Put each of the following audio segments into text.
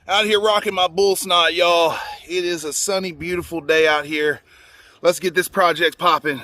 Out here rocking my bull snot, y'all. It is a sunny, beautiful day out here. Let's get this project popping.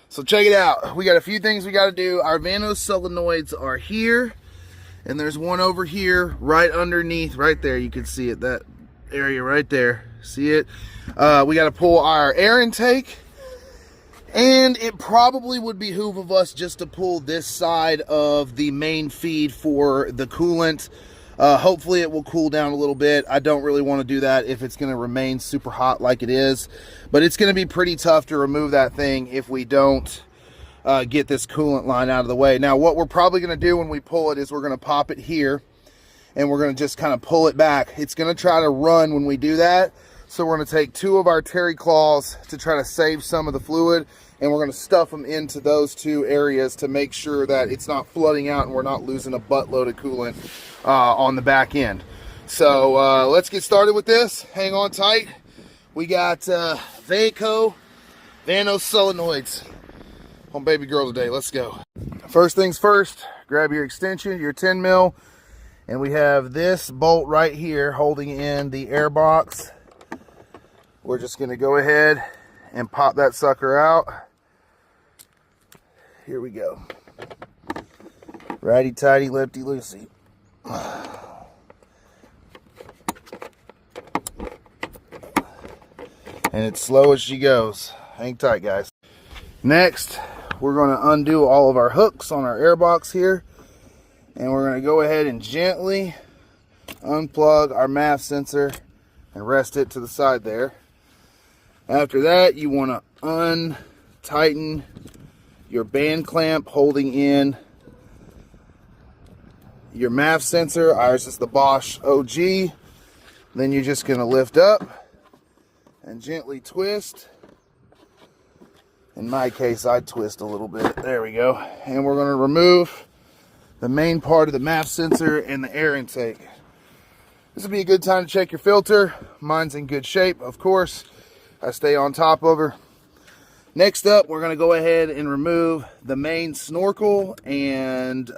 So check it out. We got a few things we got to do. Our Vanos solenoids are here, and there's one over here right underneath, right there. You can see it, that area right there. See it? We got to pull our air intake, and it probably would behoove of us just to pull this side of the main feed for the coolant. Hopefully it will cool down a little bit. I don't really want to do that if it's going to remain super hot like it is, but it's going to be pretty tough to remove that thing if we don't get this coolant line out of the way. Now what we're probably going to do when we pull it is we're going to pop it here, and we're going to just kind of pull it back. It's going to try to run when we do that, so we're going to take two of our terry claws to try to save some of the fluid, and we're going to stuff them into those two areas to make sure that it's not flooding out and we're not losing a buttload of coolant on the back end. So let's get started with this. Hang on tight. We got Vanos solenoids on baby girl today. Let's go. First things first, grab your extension, your 10 mil, and we have this bolt right here holding in the air box. We're just going to go ahead and pop that sucker out. Here we go. Righty tighty, lefty loosey. And it's slow as she goes. Hang tight, guys. Next, we're going to undo all of our hooks on our air box here, and we're going to go ahead and gently unplug our MAF sensor and rest it to the side there. After that, you want to untighten your band clamp holding in your MAF sensor. Ours is the Bosch OG. Then you're just going to lift up and gently twist. In my case, I twist a little bit. There we go. And we're going to remove the main part of the MAF sensor and the air intake. This would be a good time to check your filter. Mine's in good shape, of course. I stay on top of her. Next up, we're going to go ahead and remove the main snorkel and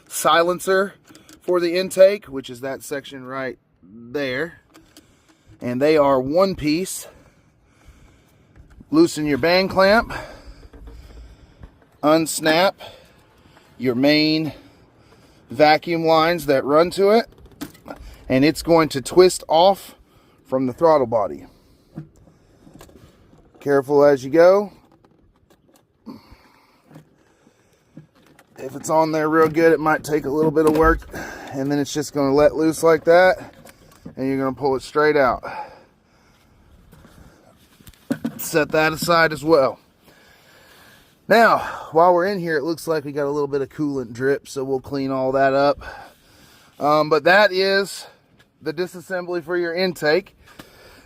silencer for the intake, which is that section right there. And they are one piece. Loosen your band clamp. Unsnap your main vacuum lines that run to it. And it's going to twist off from the throttle body. Careful as you go. If it's on there real good, it might take a little bit of work, and then it's just going to let loose like that, and you're going to pull it straight out. Set that aside as well. Now, while we're in here, it looks like we got a little bit of coolant drip, so we'll clean all that up. But that is the disassembly for your intake.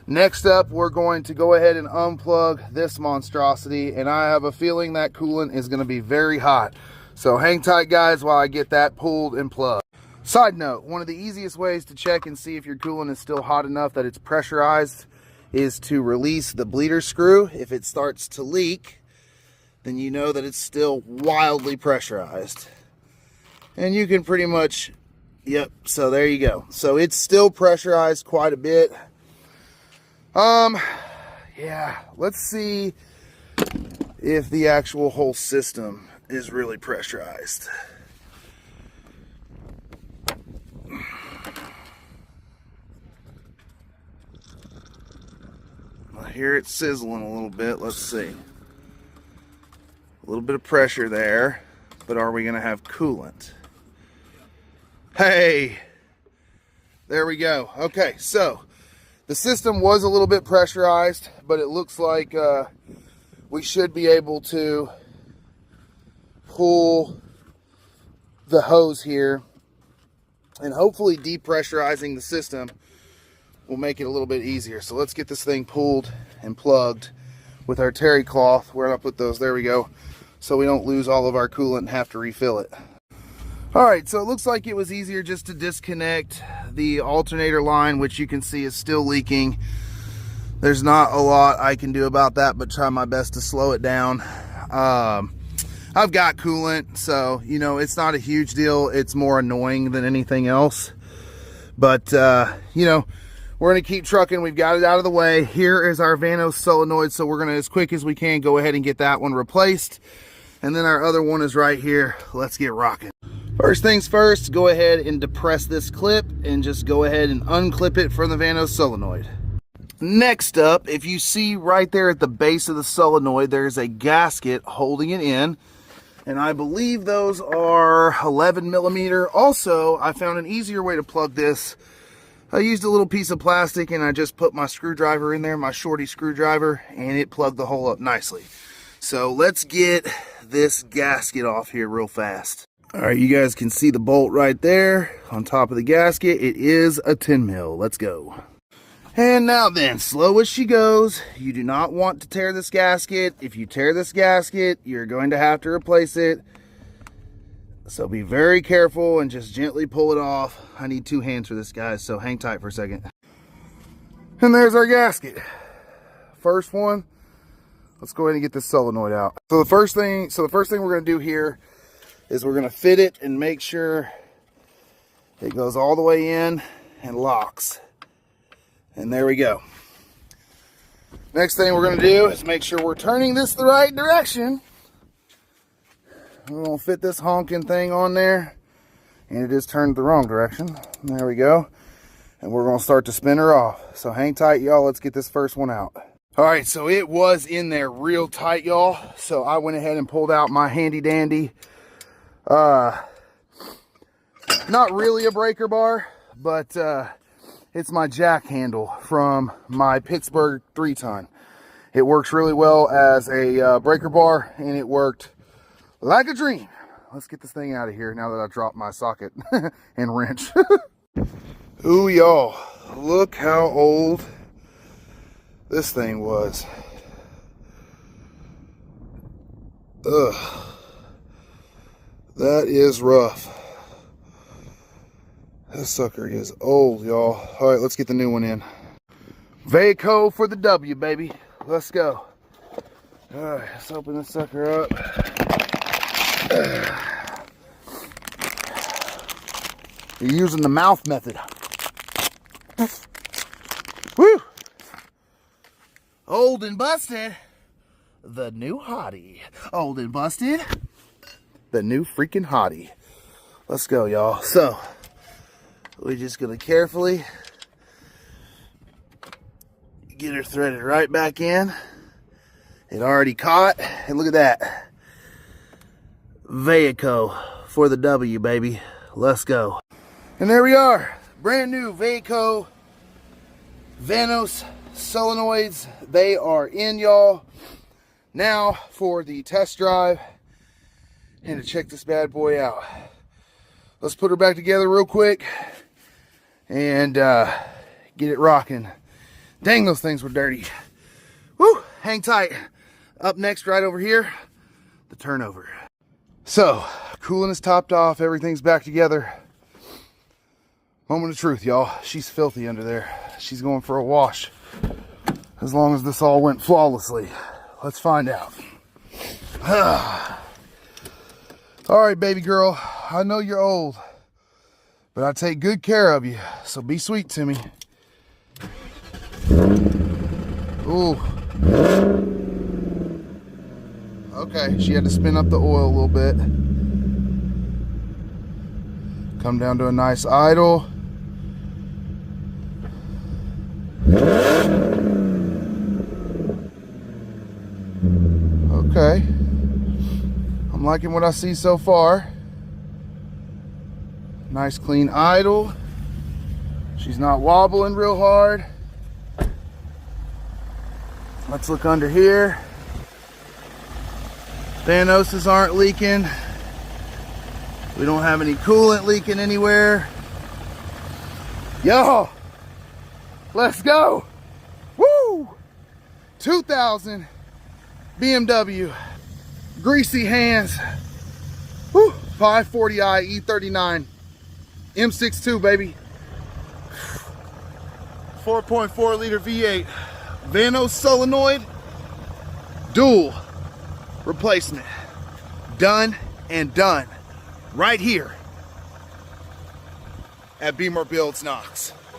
Next up, we're going to go ahead and unplug this monstrosity, and I have a feeling that coolant is going to be very hot. So hang tight, guys, while I get that pulled and plugged. Side note, one of the easiest ways to check and see if your coolant is still hot enough that it's pressurized is to release the bleeder screw. If it starts to leak, then you know that it's still wildly pressurized. And you can pretty much, yep, so there you go. So it's still pressurized quite a bit. Yeah, let's see if the actual whole system is really pressurized. I hear it sizzling a little bit. Let's see. A little bit of pressure there, but are we going to have coolant? Hey, there we go. Okay, so the system was a little bit pressurized, but it looks like we should be able to pull the hose here, and hopefully depressurizing the system will make it a little bit easier. So let's get this thing pulled and plugged with our terry cloth. Where did I put those? There we go. So we don't lose all of our coolant and have to refill it. All right, so it looks like it was easier just to disconnect the alternator line, which you can see is still leaking. There's not a lot I can do about that, but try my best to slow it down. I've got coolant, so, you know, it's not a huge deal. It's more annoying than anything else. But, you know, we're going to keep trucking. We've got it out of the way. Here is our Vanos solenoid. So we're going to, as quick as we can, go ahead and get that one replaced. And then our other one is right here. Let's get rocking. First things first, go ahead and depress this clip and just go ahead and unclip it from the Vanos solenoid. Next up, if you see right there at the base of the solenoid, there's a gasket holding it in. And I believe those are 11 millimeter. Also, I found an easier way to plug this. I used a little piece of plastic and I just put my screwdriver in there, my shorty screwdriver, and it plugged the hole up nicely. So let's get this gasket off here real fast. All right, you guys can see the bolt right there on top of the gasket. It is a 10 mil. Let's go. And now then, slow as she goes. You do not want to tear this gasket. If you tear this gasket, you're going to have to replace it. So be very careful and just gently pull it off. I need 2 hands for this, guys, so hang tight for a second. And there's our gasket. First one. Let's go ahead and get this solenoid out. So the first thing we're going to do here is we're going to fit it and make sure it goes all the way in and locks. And there we go. Next thing we're going to do is make sure we're turning this the right direction. We're going to fit this honking thing on there. And it is turned the wrong direction. There we go. And we're going to start to spin her off. So hang tight, y'all. Let's get this first one out. All right, so it was in there real tight, y'all. So I went ahead and pulled out my handy dandy. Not really a breaker bar, but it's my jack handle from my Pittsburgh 3-ton. It works really well as a breaker bar, and it worked like a dream. Let's get this thing out of here now that I dropped my socket and wrench. Ooh, y'all, look how old this thing was. Ugh. That is rough. This sucker is old, y'all. All right, let's get the new one in. Vaco for the W, baby. Let's go. All right, let's open this sucker up. You're using the mouth method. Woo! Old and busted. The new hottie. Old and busted. The new freaking hottie. Let's go, y'all. So, we're just going to carefully get her threaded right back in. It already caught. And look at that. Vaco for the W, baby. Let's go. And there we are. Brand new Vaco Vanos solenoids. They are in, y'all. Now for the test drive and to check this bad boy out. Let's put her back together real quick and get it rocking. Dang, those things were dirty. Woo, hang tight. Up next, right over here, the turnover. So, coolant is topped off, everything's back together. Moment of truth, y'all. She's filthy under there. She's going for a wash. As long as this all went flawlessly. Let's find out. All right, baby girl. I know you're old, but I take good care of you, so be sweet to me. Ooh. Okay, she had to spin up the oil a little bit. Come down to a nice idle. Okay. I'm liking what I see so far. Nice clean idle. She's not wobbling real hard. Let's look under here. Vanoses aren't leaking. We don't have any coolant leaking anywhere. Yo, let's go. Woo! 2000 BMW, greasy hands. Woo! 540i E39 M62, baby. 4.4 liter V8 Vanos solenoid, dual replacement. Done and done right here at BimmerBuilds Knox.